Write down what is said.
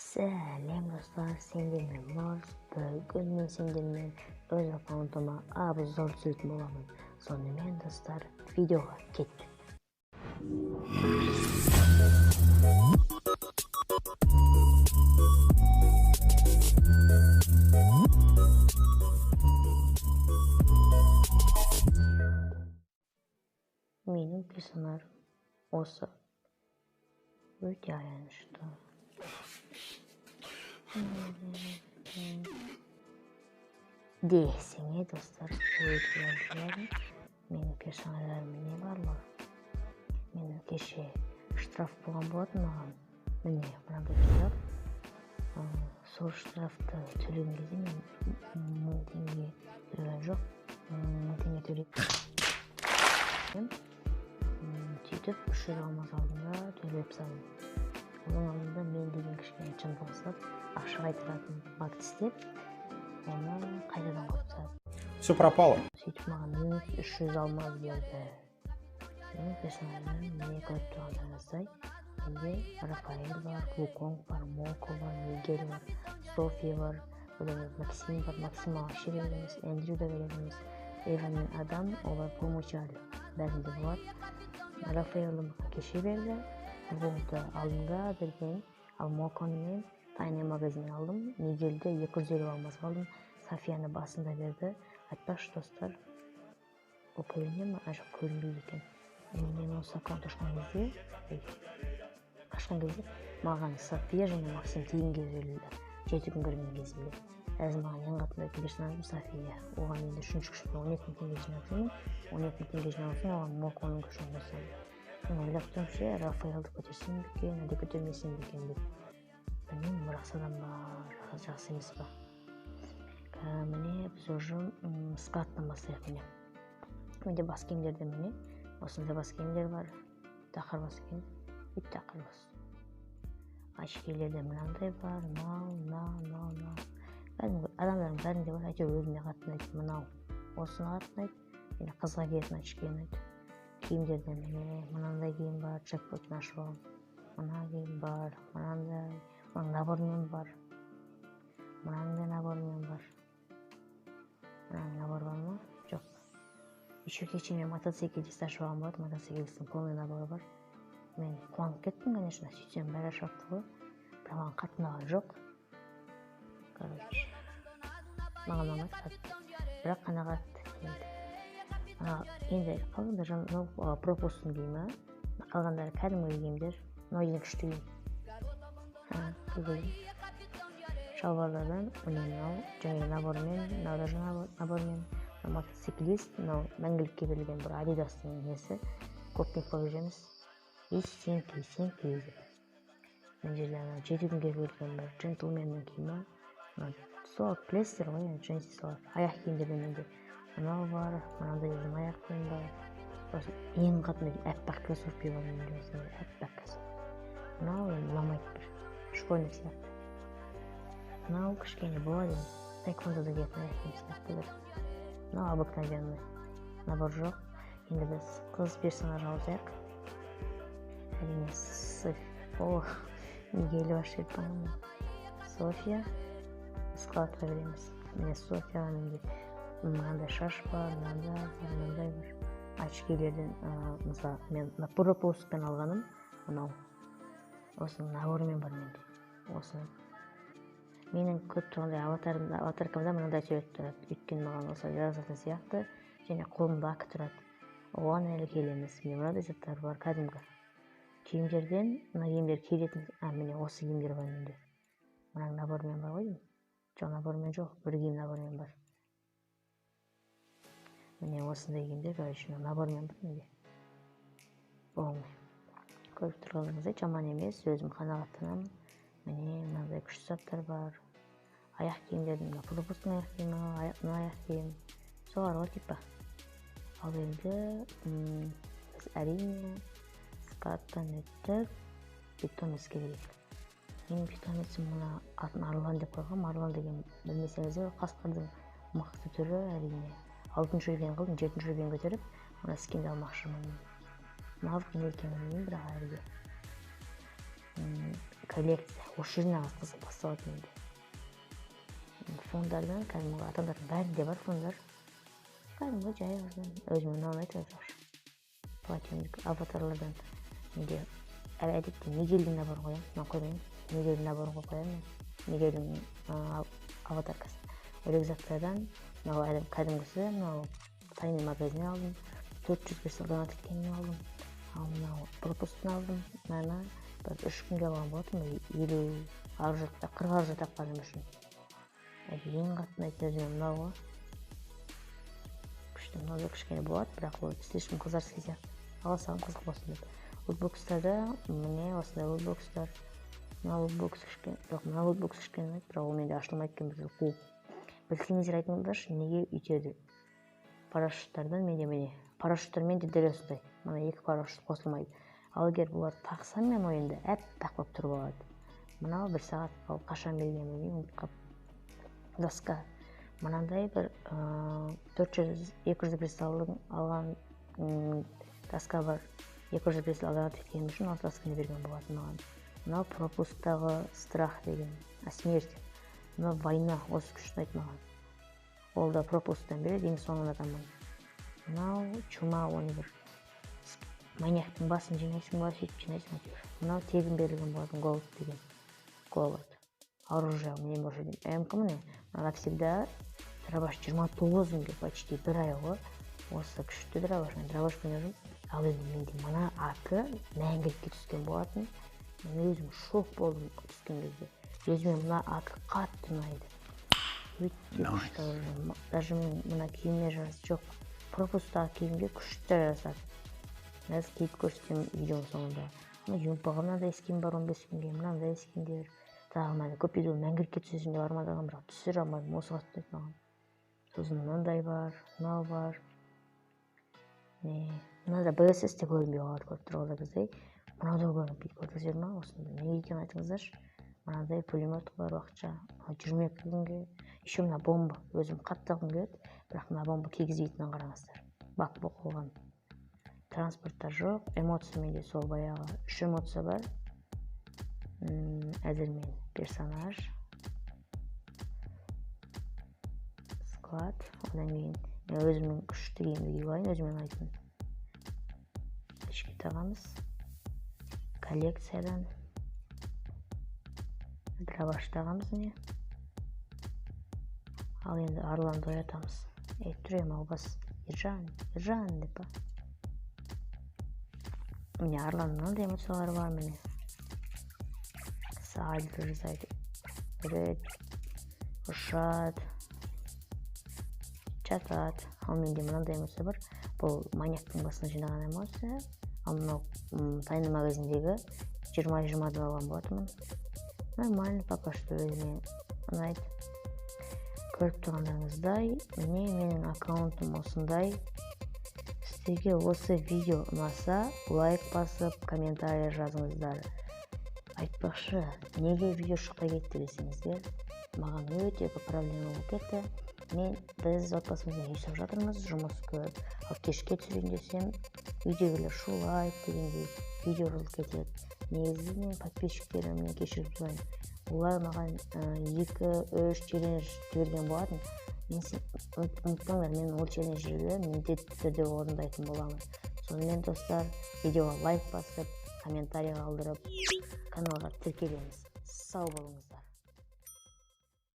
Сәлем достар, сендермен Марс, бүгін мен сендермен өз аккаунтыма обзор түсіретін боламын. Сонымен достар, видеоға кеттік. Менің персонажым осы өте аянышты. Десеңе достар, менің персонаждарым не барлығы. Мен кеше штраф болған болатын маған. Міне, мынандай штраф. Сол штрафты төлеген кезде мен 1000 теңге төлеген жоқ. 1000 теңге төлеп. Сөйтіп 300 алмаз алдында төлеп салдым. Оның алдында мен деген кішкене чындық ұстап, ақша қайтаратын акт істеп, оны қайтадан қойып. Все пропало. Сөйтіп маған 300 алмаз берді. Менің персонажым не көріп тұрғандарыңыздай, менде Рафаэль бар, Вуконг бар, Моко бар, Мигель бар, София бар, Максим бар. Максим вообще керек емес, Эндрю да керек емес. Эван мен Адам, олар помощали. Бәрінде болады. Рафаэльді кеше берді. Болды алдымға берген, ал Моконы мен тайный магазин алдым. Мигельде 250 алмаз қалдым. Софияны басында берді. Айтпақшы достар, ол көрінген ме? Ажық көрінбейді екен. Мен осы аккаунт ашқан кезде маған София және Максим тегінге берілді. 7 күн көрген кезімде. Әзір маған ең қатты персонажым София. Оған енді 3-ші күшпен 12 теңге жинап 12 теңге жинаусын оған Моконың күшін қосамын. Ойлап тұрмын ше, Рафаэлді көтерсем бекен, әлде көтермесем бекен деп. Білмеймін, бірақ адам бар, жақсы емес па. Міне біз уже скаттан бастайық міне. Менде бас киімдерде міне, осындай бас киімдер бар. Тақыр бас киім, бүйтіп тақыр бас. Очкилерде мынандай бар, мынау. Адамдардың бәрінде бар, әйтеуір өзіне қатынайды. Мынау осыны қатынайды, және қызға киетін очки ұнайды. Киімдерде міне, мынандай киім бар, джекпотын ашып алған. Мына киім бар, мынандай, набормен бар. Мынандай набормен бар. Мынандай набор бар ма? Жоқ. Еще кеше мен мотоциклист ашып алған болады, мотоциклистің полный наборы бар. Мен қуанып кеттім, конечно, сөйтсем бәрі шапты ғой. Бірақ маған қатынаған жоқ. Короче, маған ұнамайды қатты. Бірақ қанағат енді. Енді қалғандар пропустың киімі, қалғандары кәдімгі киімдер, ең күшті киім. Шалбарлардан мынау жаңағы набормен, мотоциклист, мәңгілікке берілген бір Адидастың несі, көптен көп емес. И сен киіз. Мен жерде 7 күнге берілген бір джентлменнің киімі. Сол плестер ғой, джинсы солар. Аяқ киімдерден менде. Мынау бар, мынандай өзім аяқ киім бар. Ең қатты әппақ кроссовки бар менде осындай әппақ кроссовки. Мынау ұнамайды бір школьник сияқты. Мынау кішкене болады, таэквондода киетін аяқ киім сияқты бір. Мынау обыкновенный. Набор жоқ. Енді біз қыз персонаж алсақ. Әрине Мигель вообще по-моему. София. Складқа береміз. Міне Софияға менде мынандай шаш бар, мынандай бар. Очкилерден, мысалы, мен пропускпен алғаным, мынау. Осының наборымен бар менде. Осының. Менің көп тұрғандай аватаркамда мынандай сурет тұрады. Өйткені маған осы жазатын сияқты, және қолымда акы тұрады. Оған әлі келеміз. Мен мынандай заттар бар, кәдімгі. Киімдерден, мына киімдер келетін, міне осы киімдер бар менде. Мынаның наборымен бар ғой. Жоқ, наборымен жоқ, бір киім наборымен бар. Міне осындай киімдер, короче, набормен бар менде. Оңай. Көріп тұрғаныңыздай жаман емес, өзім қанағаттанамын. Міне мынандай күшті заттар бар. Аяқ киімдердің, пропустың аяқ киімі, аяқ киім. Солар ғой типа. Ал енді біз әрине скаттан өттіп питомецке керек. Менің питомецім мұна атын Арлан деп қойғам. Арлан деген білмесеңіздер, қасқырдың мықты түрі әрине. 6-шы жүрген қылдың, 7-шы жүрген көтеріп, мұна скинді алмақшымын. Мағып не екенін білмеймін, бірақ әрге. коллекция. Осы жерден қызық басталады менде. Фондардан кәдімгі адамдардың бәрінде бар фондар. Кәдімгі жай өзіме ұнайды жақсы. Платиндік аватарлардан менде әдетте Мигельдің наборын қоямын. Мен қоймаймын. Мигельдің наборын қоямын. Мигельдің аватаркасы. Өлек заттардан мынау адам кәдімгісі, мынау тайный магазин алдым. 400 сылдан тіккенін алдым. Ал мынау пропустын алдым. Мына бір 3 күнге алған болатын, 50 40 аржы тапқаным үшін. Ең қатты ұнайтын өзіме мынау ғой. Күшті, мынау да кішкене болады, бірақ ол слишком қызарский сияқты. Алсам қызық болсын деп. Лутбокстарда міне осындай лутбокстар. Мына лутбокс кішкене, жоқ, мына лутбокс кішкене ұнайды, бірақ ол менде ашылмайды екен бір қуып. Білсеңіздер айтыңыздаршы, неге үйтеді? Парашюттардан менде міне, парашюттармен де дәл осындай. Мына 2 парашют қосылмайды. Ал егер бұлар тақсам мен ойында әппақ болып тұрып алады. Мынау 1 сағат қалып қашан келгенін ұмытып доска. Мынандай бір 400-200 кристаллың алған доска бар. 200 кристалл алған еткенім үшін осы досканы берген болатын маған. Мынау пропусктағы страх деген, смерть. Мынау война, осы күшті айт маған. Ол да пропусктан береді, ең соңын адамын. Мынау чума, оны бір маньяктың басын жинайсың ба, сөйтіп жинайсың ба. Мынау тегін берілген болатын, голод деген. Голод. Оружие, мне может быть. МК мне, она всегда дробаш 29 күнге, почти 1 ай ғой. Осы күшті дробаш, мен дробаш көңілім. Ал енді менде мына акы мәңгілікке түскен болатын. Мен өзім шок болдым түскен кезде. Өзіме мына акы қатты ұнайды. Даже мен мына киімме жарасы жоқ. Пропусттағы киімге күшті жарасады. Мен киіп көрсетем видеоның соңында. Юмпаға мынандай скин бар 15 күнге, мынандай скиндер. Тағы мәні көп видео мәңгілікке түсесін деп армандаған, бірақ түсіре алмадым, осы қатты маған. Сосын мынандай бар, мынау бар. Мынада БСС те көрінбей қалады көріп тұрғанда біздей. Мынау да көрініп көрсетер ма? Осында не екен айтыңыздаршы. Мынандай пулемет бар уақытша. 22 күнге. Еще мына бомба. Өзім қатты алғым келеді, бірақ мына бомба кигізбейтінін қараңыздар. Бак боқ болған. Транспорттар жоқ, эмоция менде сол баяғы 3 эмоция бар. Әзірмен персонаж, склад, одан кейін мен өзімнің күшті киімді киіп алайын, өзіме ұнайтын. Ішке тағамыз, коллекциядан дробаш тағамыз не. Ал енді Арланды оятамыз. Түрем албас, Ержан деп па. Міне Арланның мынандай эмоциялары бар міне. Сальдо жасайды, үреді, ұшады, жатады. Ал менде мынандай эмоция бар. Бұл маньяктың басына жинаған эмоция. Ал мынау тайный магазиндегі 20-20-дан алған болатынмын. Нормально, пока что өзіме ұнайды. Көріп тұрғандарыңыздай, міне менің аккаунтым осындай. Сіздерге осы видео ұнаса, лайк басып, комментарий жазыңыздар. Айтпақшы, неге видео шықпай кетті десеңіздер, маған өте көп проблема болып кетті. Біз отбасымызбен үй жасап жатырмыз, жұмыс көп. Ал кешке түсірейін десем, үйдегілер шулайды дегендей видео жазылып кетеді. Негізі мен подписчиктерімнен кешіріп сұрайын. Олар маған 2-3 челлендж жіберген болатын. Ұмытпаңдар, мен ол челленджерді міндетті түрде орындайтын боламын. Сонымен достар, видеоға лайк басып, комментарий қалдырып, каналға тіркеліңіз. Сау болыңыздар.